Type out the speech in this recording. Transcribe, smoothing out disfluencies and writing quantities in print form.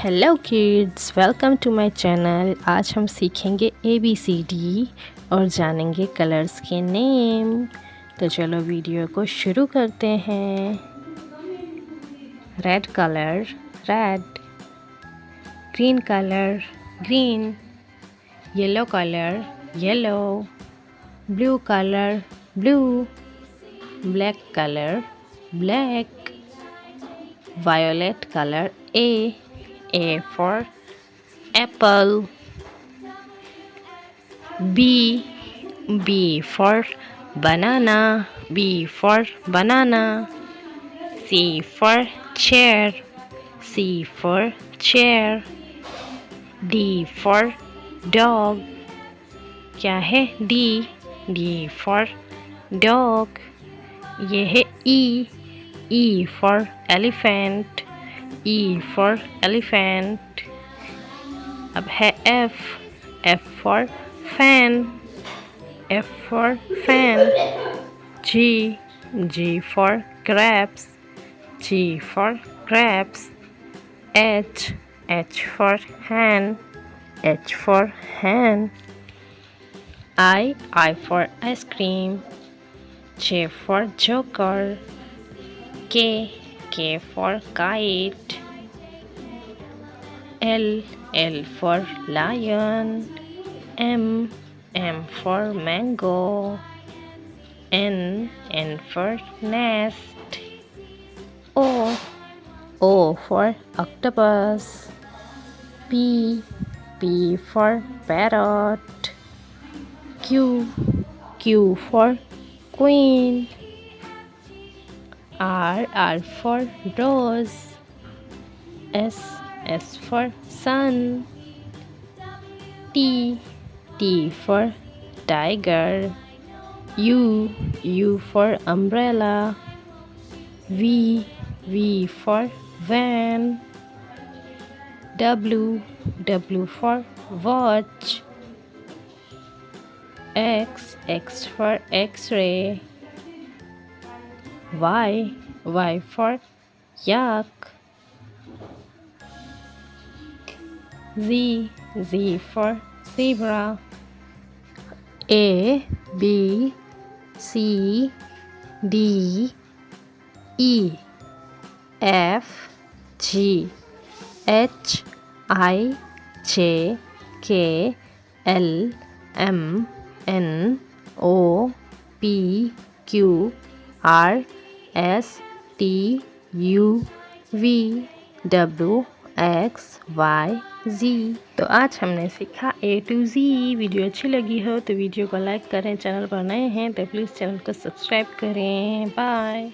Hello kids, welcome to my channel. आज हम सीखेंगे ABCD और जानेंगे कलर्स के नेम। तो चलो वीडियो को शुरू करते हैं। Red colour red, green colour green, yellow colour yellow, blue colour blue, black colour black, violet colour A for apple, B for banana, B for banana, C for chair, C for chair, D for dog, क्या है D for dog, ये है E for elephant, E for elephant। अब है F for fan, F for fan। G for grapes, G for grapes। H for hand, H for hand। I for ice cream, J for joker, K for kite, L for lion, M for mango, N for nest, O for octopus, P for parrot, Q for queen, R for rose, S for sun, T for tiger, U for umbrella, V for van, W for watch, X for x-ray, Y for yak, Z for zebra, A B C D E F G H I J K L M N O P Q R S T U V W X Y Z। तो आज हमने सीखा A to Z। Video अच्छी लगी हो तो video को like करें, चैनल पर नए हैं तो प्लीज़ चैनल को सब्सक्राइब करें। बाय।